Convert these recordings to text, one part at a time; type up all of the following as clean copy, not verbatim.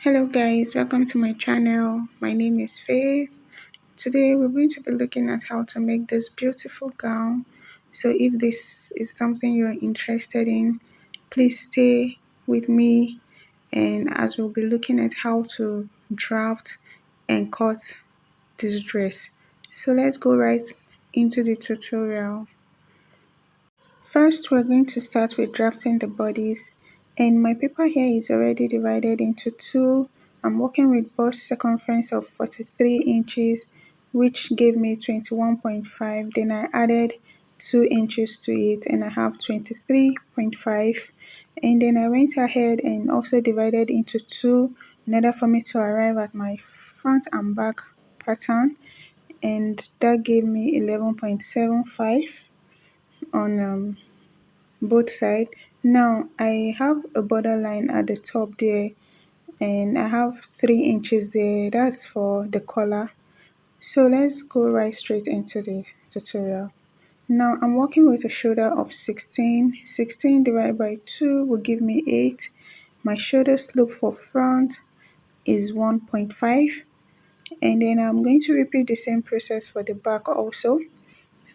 Hello guys, welcome to my channel. My name is Faith. Today we're going to be looking at how to make this beautiful gown. So if this is something you're interested in, please stay with me, and as we'll be looking at how to draft and cut this dress. So let's go right into the tutorial. First, we're going to start with drafting the bodice, and my paper here is already divided into two. I'm working with bust circumference of 43 inches, which gave me 21.5. Then I added 2 inches to it, and I have 23.5. And then I went ahead and also divided into two in order for me to arrive at my front and back pattern, and that gave me 11.75 on both sides. Now I have a borderline at the top there, and I have 3 inches there. That's for the collar. So let's go right straight into the tutorial. Now I'm working with a shoulder of 16. 16 divided by 2 will give me 8. My shoulder slope for front is 1.5. And then I'm going to repeat the same process for the back also.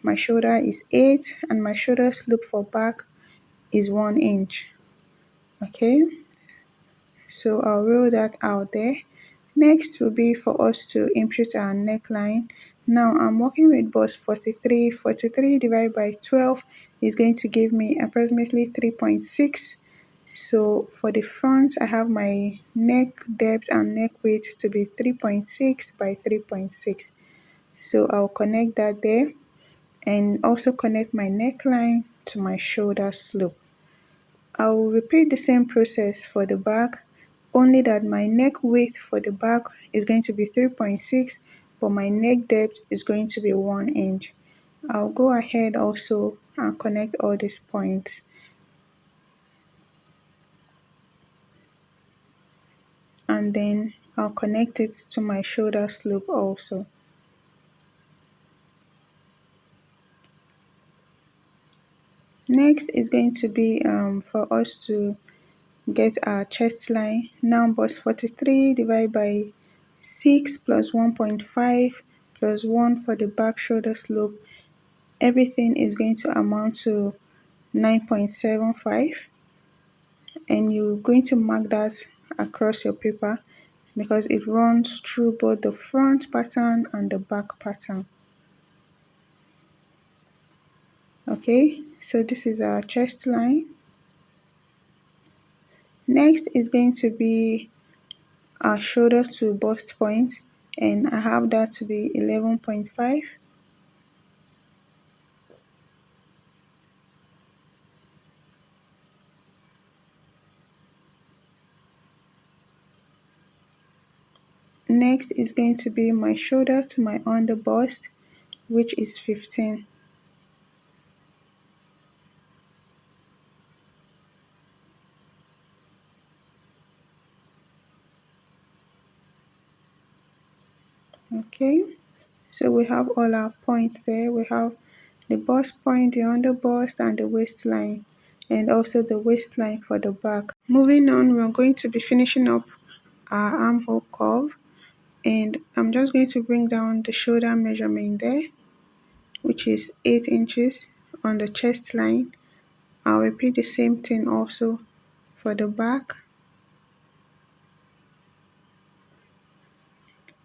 My shoulder is 8 and my shoulder slope for back is 1 inch. Okay, so I'll roll that out there. Next will be for us to input our neckline. Now I'm working with bust 43. 43 divided by 12 is going to give me approximately 3.6. So for the front, I have my neck depth and neck width to be 3.6 by 3.6. So I'll connect that there and also connect my neckline to my shoulder slope. I will repeat the same process for the back, only that my neck width for the back is going to be 3.6, but my neck depth is going to be 1 inch. I'll go ahead also and connect all these points. And then I'll connect it to my shoulder slope also. Next is going to be for us to get our chest line. Now bust 43 divided by 6 plus 1.5 plus 1 for the back shoulder slope. Everything is going to amount to 9.75, and you're going to mark that across your paper because it runs through both the front pattern and the back pattern. Okay, so this is our chest line. Next is going to be our shoulder to bust point, and I have that to be 11.5. Next is going to be my shoulder to my under bust, which is 15. Okay, so we have all our points there. We have the bust point, the under bust, and the waistline, and also the waistline for the back. Moving on, we're going to be finishing up our armhole curve, and I'm just going to bring down the shoulder measurement there, which is 8 inches on the chest line. I'll repeat the same thing also for the back.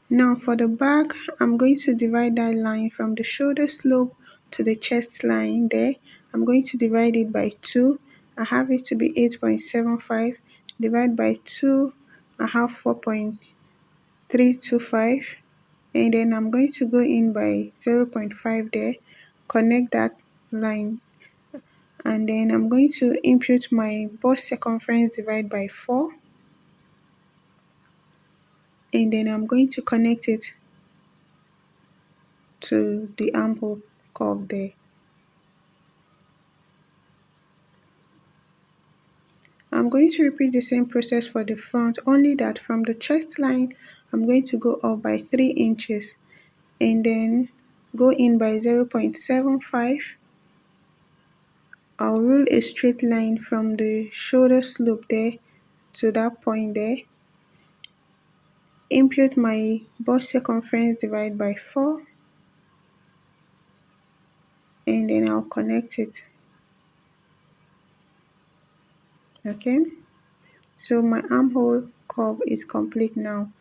Now for the back, I'm going to divide that line from the shoulder slope to the chest line there. I'm going to divide it by 2. I have it to be 8.75. Divide by 2, I have 4.325. And then I'm going to go in by 0.5 there, connect that line. And then I'm going to input my bust circumference divide by 4. And then I'm going to connect it to the armhole curve there. I'm going to repeat the same process for the front, only that from the chest line, I'm going to go up by 3 inches and then go in by 0.75. I'll rule a straight line from the shoulder slope there to that point there. impute my bust circumference divided by 4, and then I'll connect it. Okay, so my armhole curve is complete now.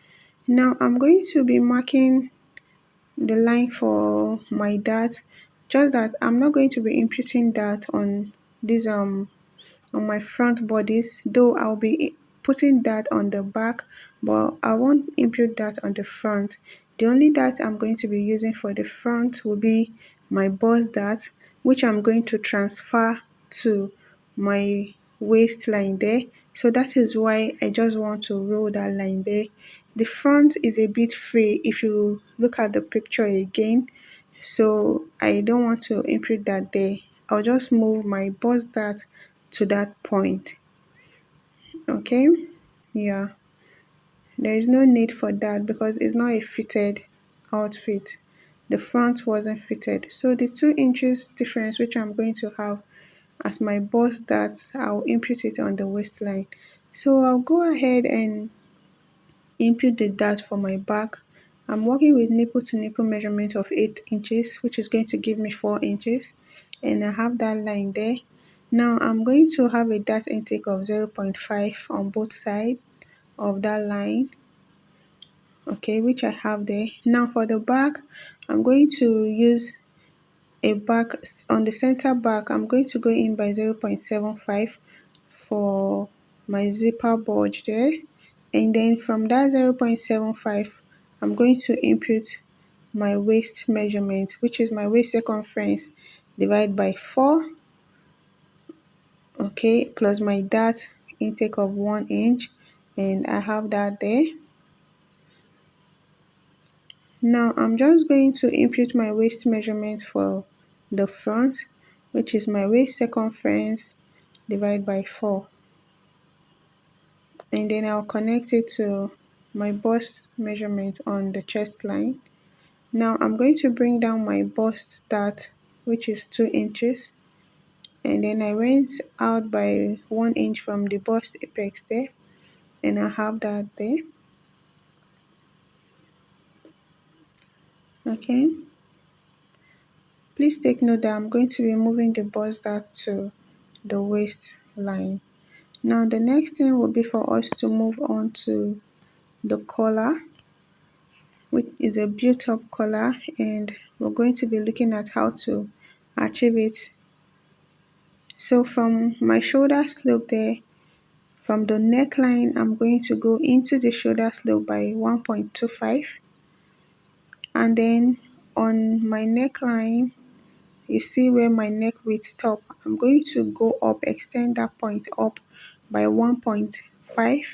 Now I'm going to be marking the line for my dart, just that I'm not going to be imputing that on this on my front bodice, though I'll be putting that on the back, but I won't impute that on the front. The only dart I'm going to be using for the front will be my bust dart, which I'm going to transfer to my waistline there. So that is why I just want to roll that line there. The front is a bit free if you look at the picture again, so I don't want to impute that there. I'll just move my bust dart to that point. Okay, yeah, there is no need for that because it's not a fitted outfit. The front wasn't fitted, so the 2 inches difference which I'm going to have as my bust dart, I'll impute it on the waistline. So I'll go ahead and impute the dart for my back. I'm working with nipple to nipple measurement of 8 inches, which is going to give me 4 inches, and I have that line there. Now I'm going to have a dart intake of 0.5 on both sides of that line, okay, which I have there. Now for the back, I'm going to use a back, on the center back, I'm going to go in by 0.75 for my zipper bulge there, and then from that 0.75, I'm going to impute my waist measurement, which is my waist circumference divided by 4, okay, plus my dart intake of 1 inch, and I have that there. Now I'm just going to impute my waist measurement for the front, which is my waist circumference divided by 4, and then I'll connect it to my bust measurement on the chest line. Now I'm going to bring down my bust dart, which is 2 inches, and then I went out by 1 inch from the bust apex there, and I have that there. Okay, please take note that I'm going to be moving the bust dart to the waistline. Now the next thing will be for us to move on to the collar, which is a built-up collar, and we're going to be looking at how to achieve it. So from my shoulder slope there, from the neckline, I'm going to go into the shoulder slope by 1.25, and then on my neckline, you see where my neck width stop, I'm going to go up, extend that point up by 1.5,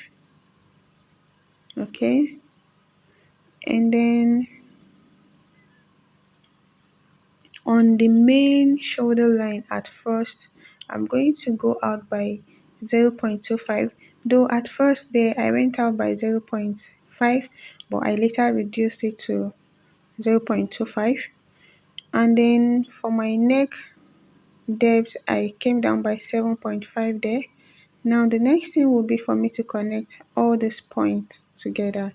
okay, and then on the main shoulder line at first, I'm going to go out by 0.25, though at first there I went out by 0.5, but I later reduced it to 0.25. And then for my neck depth, I came down by 7.5 there. Now the next thing will be for me to connect all these points together.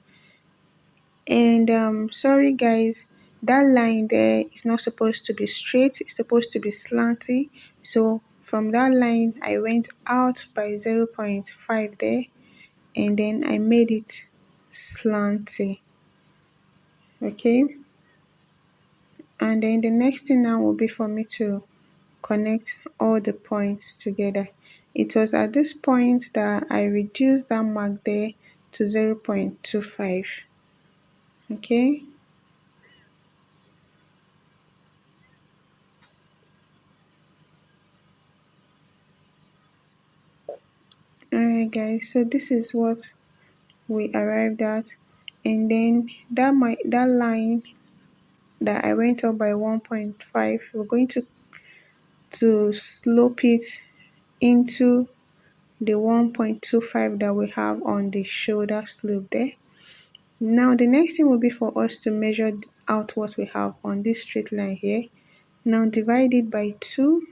And sorry guys, that line there is not supposed to be straight, it's supposed to be slanty. So from that line, I went out by 0.5 there, and then I made it slanty, okay. And then the next thing now will be for me to connect all the points together. It was at this point that I reduced that mark there to 0.25, okay. Alright guys, so this is what we arrived at, and then that line that I went up by 1.5, we're going to slope it into the 1.25 that we have on the shoulder slope there. Now the next thing will be for us to measure out what we have on this straight line here. Now divide it by 2,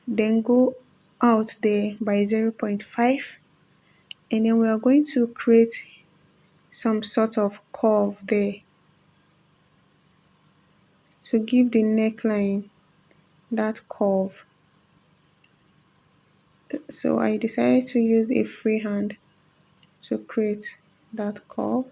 then go out there by 0.5, and then we are going to create some sort of curve there to give the neckline that curve. So I decided to use a free hand to create that curve.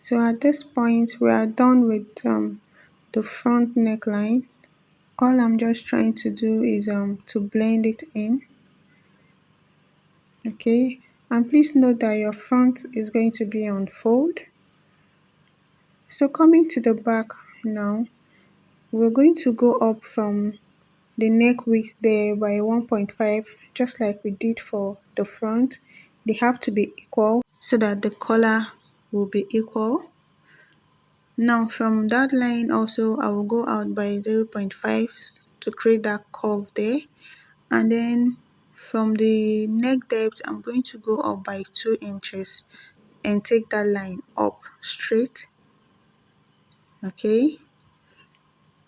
So at this point, we are done with the front neckline. All I'm just trying to do is to blend it in. Okay, and please note that your front is going to be on fold. So coming to the back now, we're going to go up from the neck width there by 1.5, just like we did for the front. They have to be equal so that the collar will be equal. Now from that line also, I will go out by 0.5 to create that curve there. And then from the neck depth, I'm going to go up by 2 inches and take that line up straight. Okay.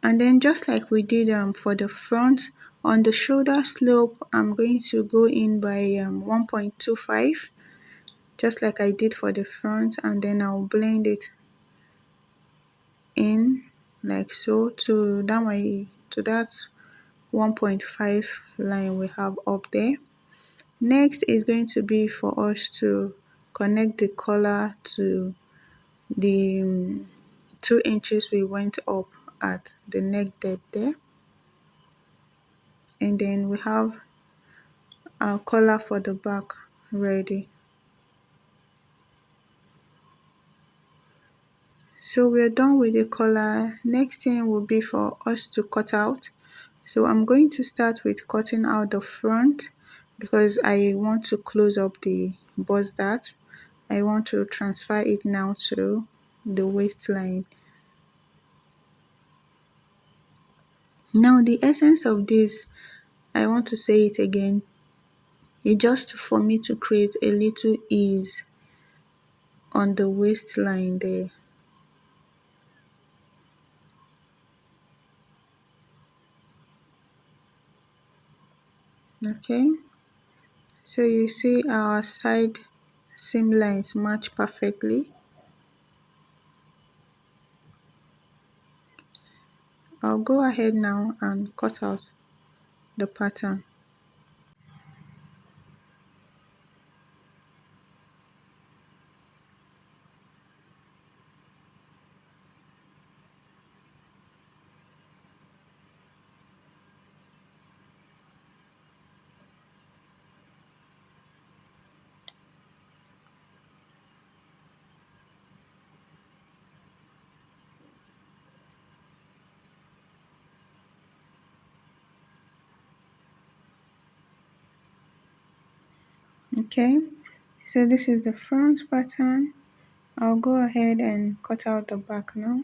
And then just like we did for the front, on the shoulder slope, I'm going to go in by 1.25, just like I did for the front, and then I'll blend it in like so to that 1.5 line we have up there. Next is going to be for us to connect the collar to the 2 inches we went up at the neck depth there. And then we have our collar for the back ready. So we're done with the collar. Next thing will be for us to cut out. So I'm going to start with cutting out the front because I want to close up the bust dart. I want to transfer it now to the waistline. Now the essence of this, I want to say it again, is just for me to create a little ease on the waistline there. Okay, so you see our side seam lines match perfectly. I'll go ahead now and cut out the pattern. Okay, so this is the front pattern. I'll go ahead and cut out the back now.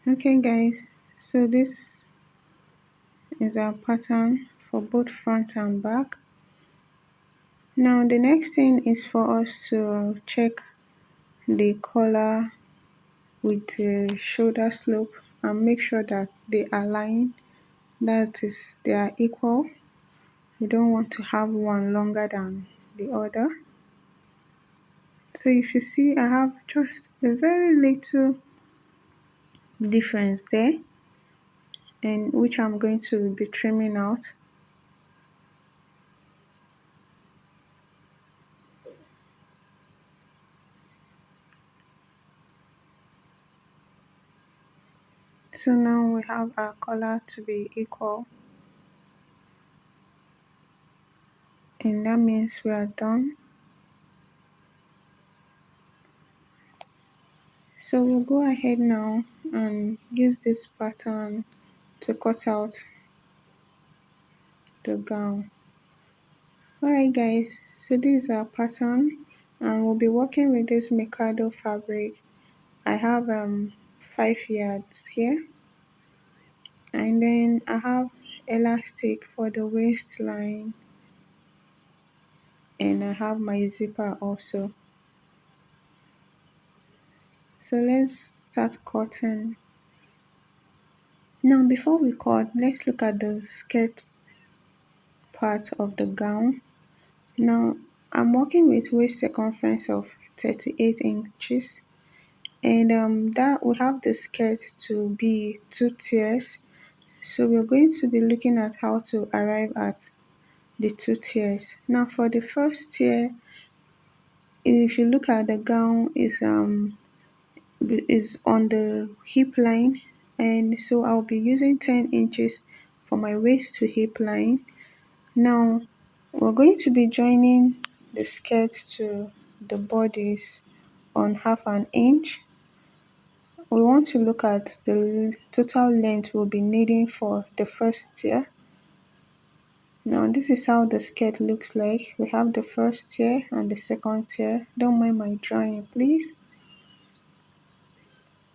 Okay guys, so this is our pattern for both front and back. Now the next thing is for us to check the collar with the shoulder slope and make sure that they align, that is, they are equal. You don't want to have one longer than the other. So if you see, I have just a very little difference there, and which I'm going to be trimming out. So now we have our color to be equal, and that means we are done. So we'll go ahead now and use this pattern to cut out the gown. Alright guys, so this is our pattern, and we'll be working with this Mikado fabric. I have 5 yards here, and then I have elastic for the waistline, and I have my zipper also. So let's start cutting. Now before we cut, let's look at the skirt part of the gown. Now I'm working with waist circumference of 38 inches, and that we have the skirt to be 2 tiers. So we're going to be looking at how to arrive at the 2 tiers. Now for the first tier, if you look at the gown, is on the hip line, and so I'll be using 10 inches for my waist to hip line. Now we're going to be joining the skirt to the bodice on half an inch. We want to look at the total length we'll be needing for the first tier. Now this is how the skirt looks like. We have the first tier and the second tier. Don't mind my drawing, please.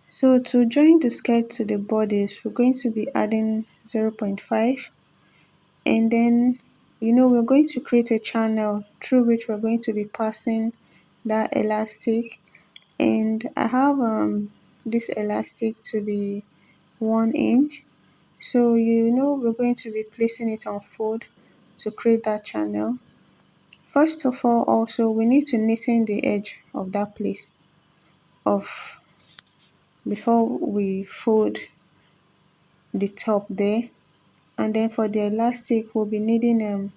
So to join the skirt to the bodice, we're going to be adding 0.5, and then we're going to create a channel through which we're going to be passing that elastic, and I have this elastic to be 1 inch. So we're going to be placing it on fold to create that channel. First of all, also we need to neaten the edge of that place of before we fold the top there. And then for the elastic, we'll be needing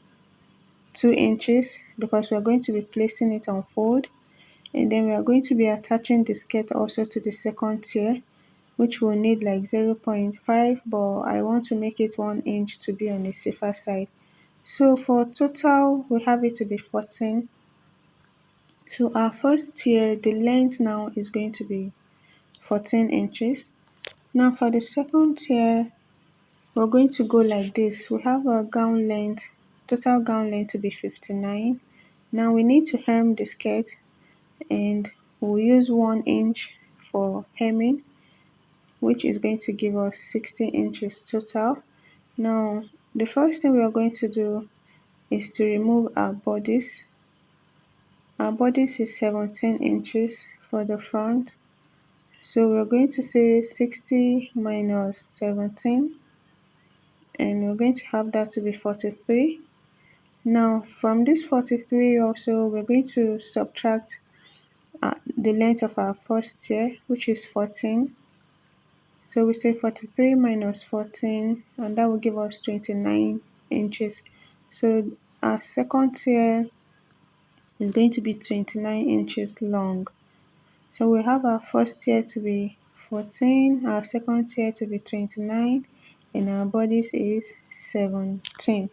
2 inches because we're going to be placing it on fold, and then we are going to be attaching the skirt also to the second tier, which will need like 0.5, but I want to make it 1 inch to be on the safer side. So for total, we have it to be 14. So our first tier, the length now is going to be 14 inches. Now for the second tier, we're going to go like this. We have our gown length, total gown length to be 59. Now we need to hem the skirt, and we'll use 1 inch for hemming, which is going to give us 60 inches total. Now the first thing we are going to do is to remove our bodice. Our bodice is 17 inches for the front. So we're going to say 60 minus 17, and we're going to have that to be 43. Now from this 43 also, we're going to subtract the length of our first tier, which is 14. So we say 43 minus 14, and that will give us 29 inches. So our second tier is going to be 29 inches long. So we have our first tier to be 14, our second tier to be 29, and our bodice is 17.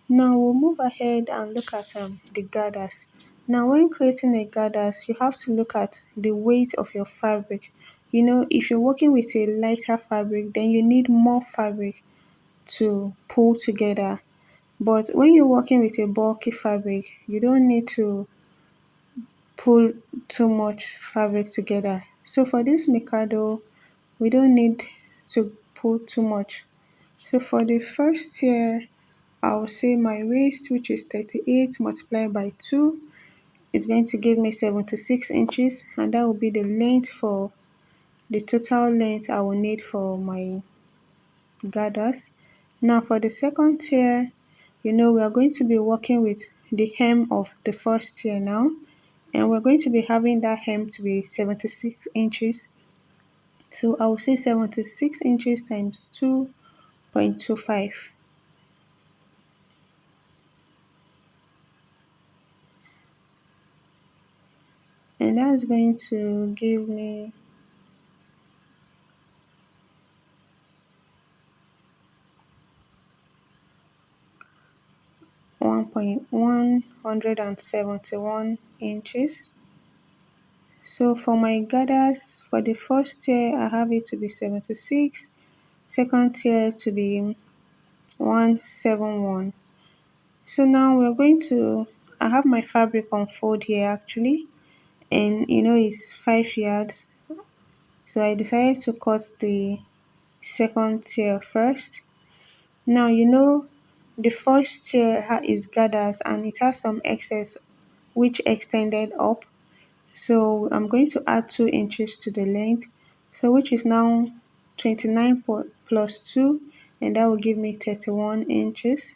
Now we'll move ahead and look at the gathers. Now when creating a gathers, you have to look at the weight of your fabric. If you're working with a lighter fabric, then you need more fabric to pull together. But when you're working with a bulky fabric, you don't need to pull too much fabric together. So for this Mikado, we don't need to pull too much. So for the first tier, I will say my waist, which is 38 multiplied by 2, is going to give me 76 inches, and that will be the length for the total length I will need for my gathers. Now for the second tier, we are going to be working with the hem of the first tier now, And we're going to be having that hem to be 76 inches. So I will say 76 inches times 2.25. And that's going to give me 171 inches. So for my gathers, for the first tier, I have it to be 76, second tier to be 171. So now we're going to, I have my fabric on fold here actually, and it's 5 yards. So I decided to cut the second tier first. Now the first tier is gathers and it has some excess which extended up. So I'm going to add 2 inches to the length, so which is now 29 plus 2, and that will give me 31 inches.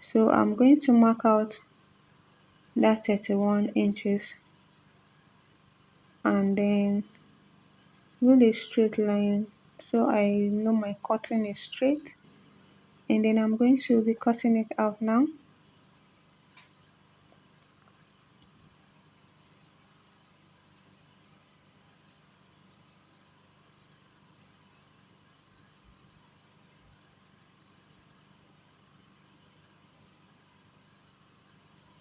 So I'm going to mark out that 31 inches and then rule a straight line so I know my cutting is straight, and then I'm going to be cutting it out now.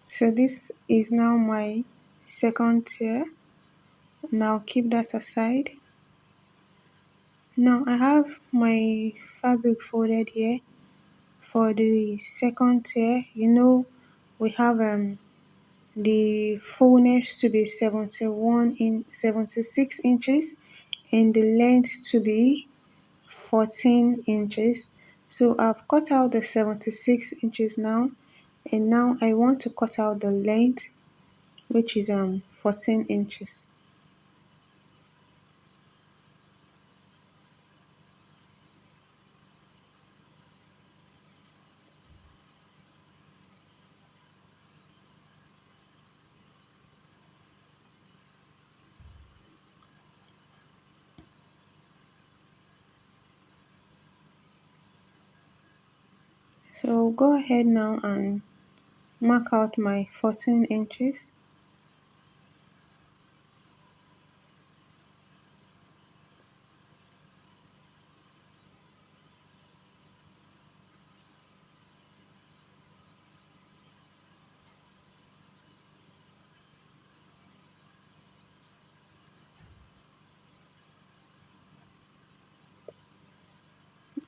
So this is now my second tier. Now keep that aside. Now I have my fabric folded here. For the second tier, we have the fullness to be 76 inches and the length to be 14 inches. So I've cut out the 76 inches now, and now I want to cut out the length, which is 14 inches. So go ahead now and mark out my 14 inches.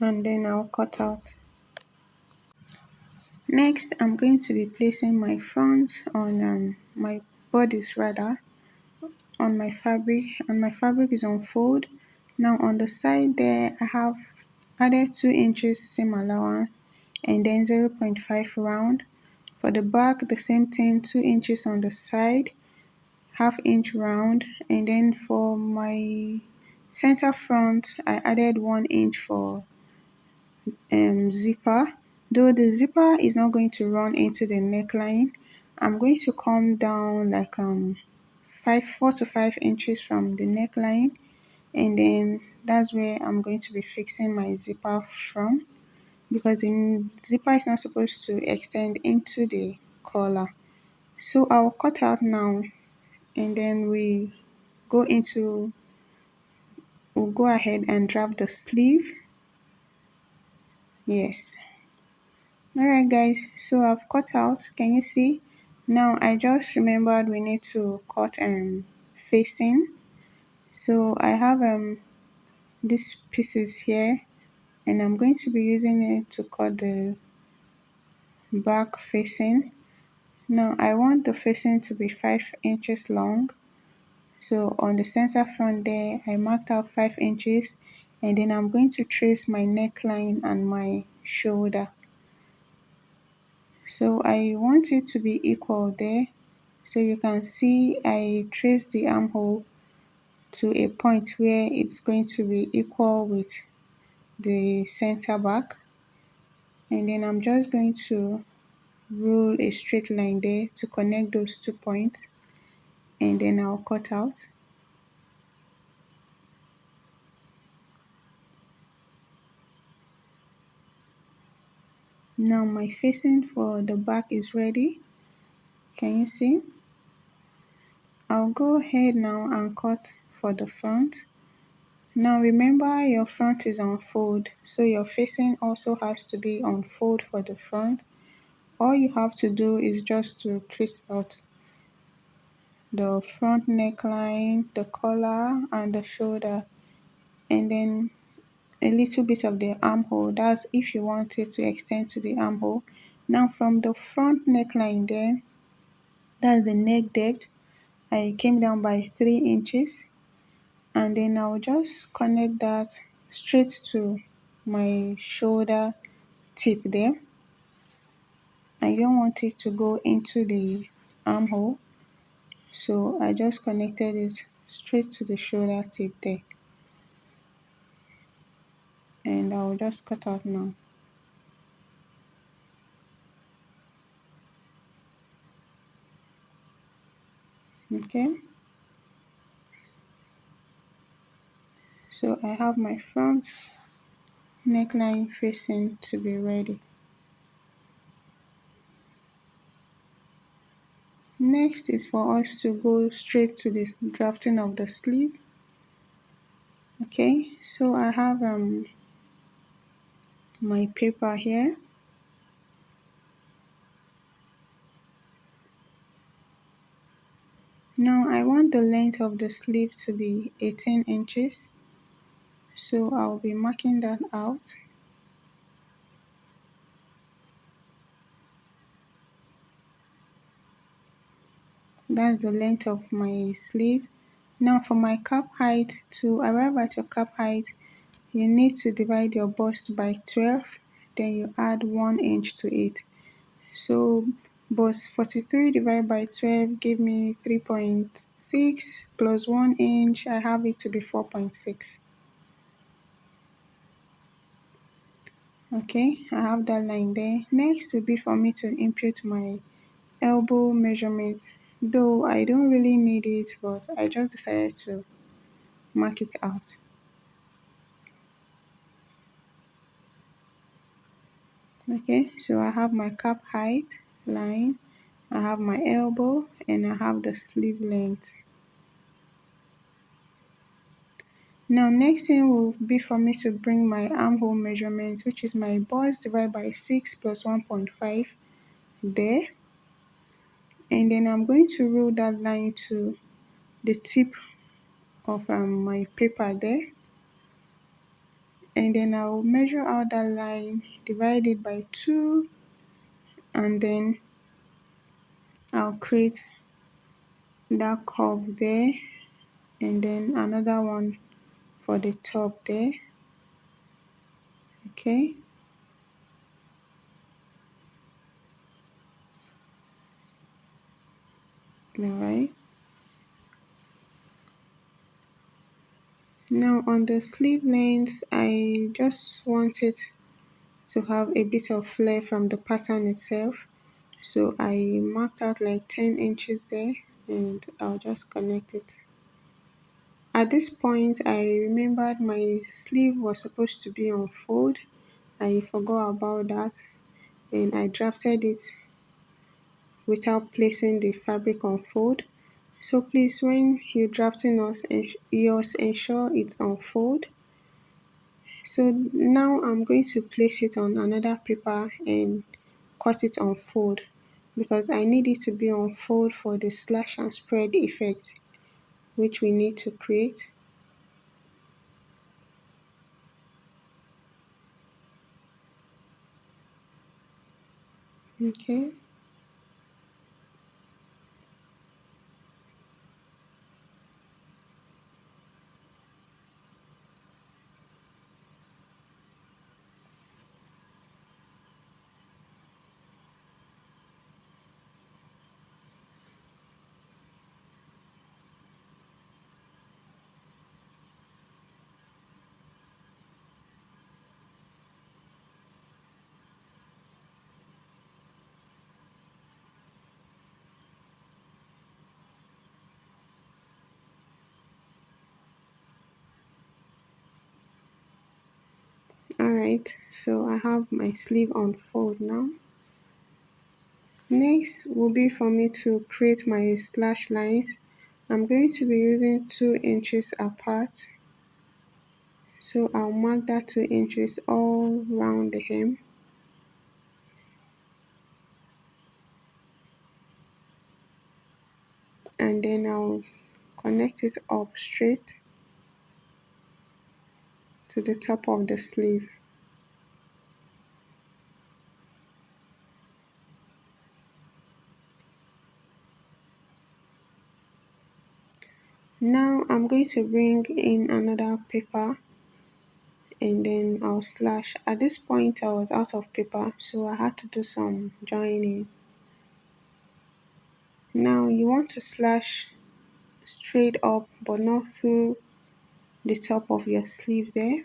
And then I'll cut out. Next, I'm going to be placing my front on my bodice rather on my fabric, and my fabric is on fold. Now on the side there, I have added 2 inches seam allowance and then 0.5 round. For the back, the same thing, 2 inches on the side, ½ inch round, and then for my center front, I added 1 inch for zipper. Though the zipper is not going to run into the neckline, I'm going to come down like 4 to 5 inches from the neckline, and then that's where I'm going to be fixing my zipper from, because the zipper is not supposed to extend into the collar. So I'll cut out now, and then we'll go ahead and draft the sleeve. Yes. Alright guys, so I've cut out, can you see? Now I just remembered we need to cut facing. So I have these pieces here, and I'm going to be using it to cut the back facing. Now I want the facing to be 5 inches long. So on the center front there, I marked out 5 inches, and then I'm going to trace my neckline and my shoulder. So I want it to be equal there. So you can see I traced the armhole to a point where it's going to be equal with the center back. And then I'm just going to rule a straight line there to connect those 2 points. and then I'll cut out. Now my facing for the back is ready. Can you see? I'll go ahead now and cut for the front. Now remember your front is on fold, so your facing also has to be on fold for the front. All you have to do is just to trace out the front neckline, the collar and the shoulder, and then a little bit of the armhole. That's if you want it to extend to the armhole. Now from the front neckline there, that's the neck depth, I came down by 3 inches, and then I'll just connect that straight to my shoulder tip there. I don't want it to go into the armhole, so I just connected it straight to the shoulder tip there, and I'll just cut out now. Okay, so I have my front neckline facing to be ready. Next is for us to go straight to the drafting of the sleeve. Okay, so I have my paper here. Now I want the length of the sleeve to be 18 inches, so I'll be marking that out. That's the length of my sleeve. Now for my cap height, to arrive at your cap height, you need to divide your bust by 12, then you add 1 inch to it. So bust 43 divided by 12 give me 3.6 plus 1 inch, I have it to be 4.6. Okay, I have that line there. Next will be for me to input my elbow measurement, though I don't really need it, but I just decided to mark it out. Okay, so I have my cap height line, I have my elbow, and I have the sleeve length. Now next thing will be for me to bring my armhole measurement, which is my bust divided by 6 plus 1.5 there, and then I'm going to roll that line to the tip of my paper there, and then I'll measure out that line, divide it by 2, and then I'll create that curve there, and then another one for the top there. Okay, alright. Now on the sleeve length, I just wanted to have a bit of flare from the pattern itself, so I marked out like 10 inches there, and I'll just connect it. At this point, I remembered my sleeve was supposed to be on fold. I forgot about that, and I drafted it without placing the fabric on fold. So please, when you're drafting yours, ensure it's on fold. So now I'm going to place it on another paper and cut it on fold, because I need it to be on fold for the slash and spread effect which we need to create. Okay, it. So I have my sleeve on fold now. Next will be for me to create my slash lines. I'm going to be using 2 inches apart. So I'll mark that 2 inches all round the hem. And then I'll connect it up straight to the top of the sleeve. Now I'm going to bring in another paper and then I'll slash. At this point I was out of paper, so I had to do some joining. Now you want to slash straight up but not through the top of your sleeve there.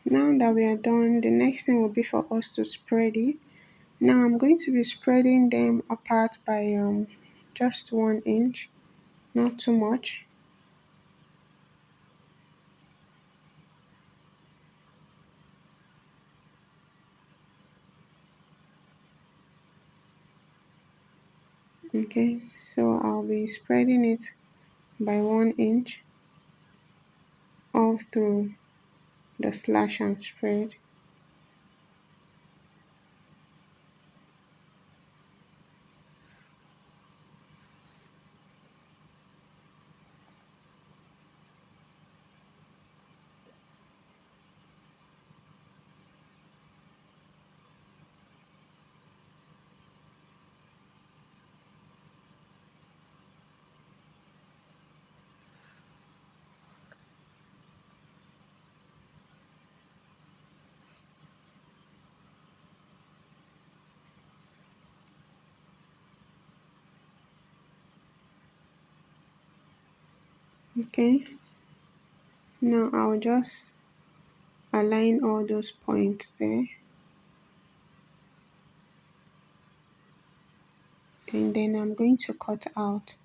Now that we are done, the next thing will be for us to spread it. Now I'm going to be spreading them apart by just 1 inch, not too much. Okay, so I'll be spreading it by 1 inch all through the slash and spread. Okay, now I'll just align all those points there, and then I'm going to cut out.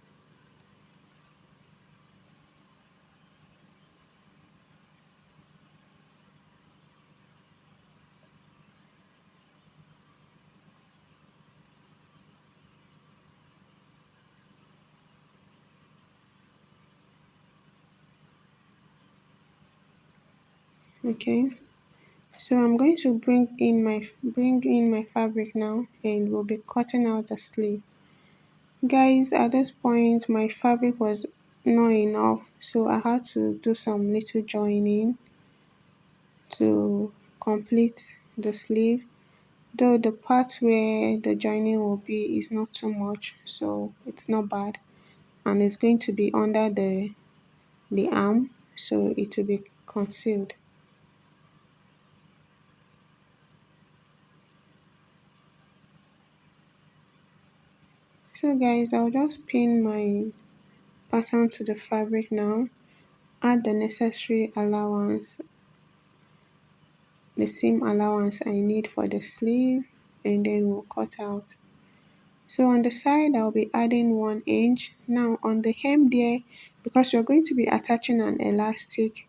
Okay, so I'm going to bring in my fabric now, and we'll be cutting out the sleeve. Guys, at this point my fabric was not enough, so I had to do some little joining to complete the sleeve, though the part where the joining will be is not too much, so it's not bad, and it's going to be under the arm, so it will be concealed. So guys, I'll just pin my pattern to the fabric now, add the necessary allowance, the seam allowance I need for the sleeve, and then we'll cut out. So on the side I'll be adding 1 inch. Now on the hem there, because we're going to be attaching an elastic,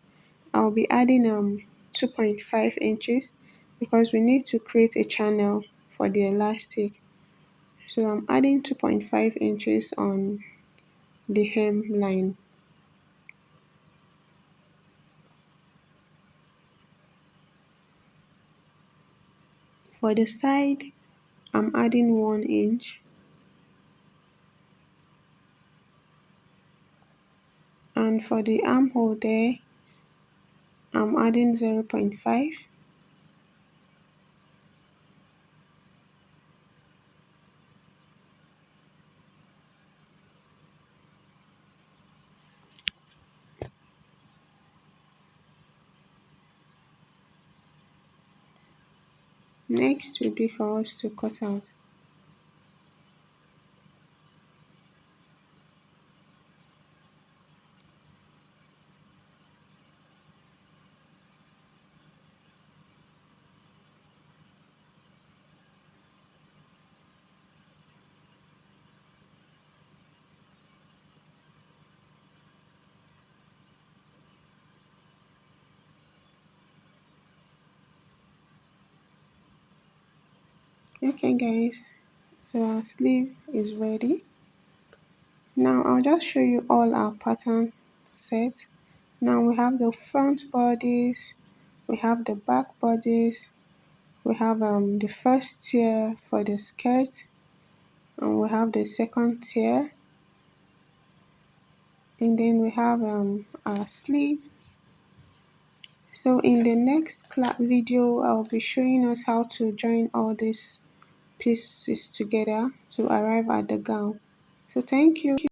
I'll be adding 2.5 inches because we need to create a channel for the elastic. So I'm adding 2.5 inches on the hem line. For the side, I'm adding 1 inch, and for the armhole there, I'm adding 0.5. Next will be for us to cut out. Okay guys, so our sleeve is ready. Now I'll just show you all our pattern set. Now we have the front bodice, we have the back bodice, we have the first tier for the skirt, and we have the second tier, and then we have our sleeve. So in the next video, I'll be showing us how to join all these pieces together to arrive at the gown. So thank you.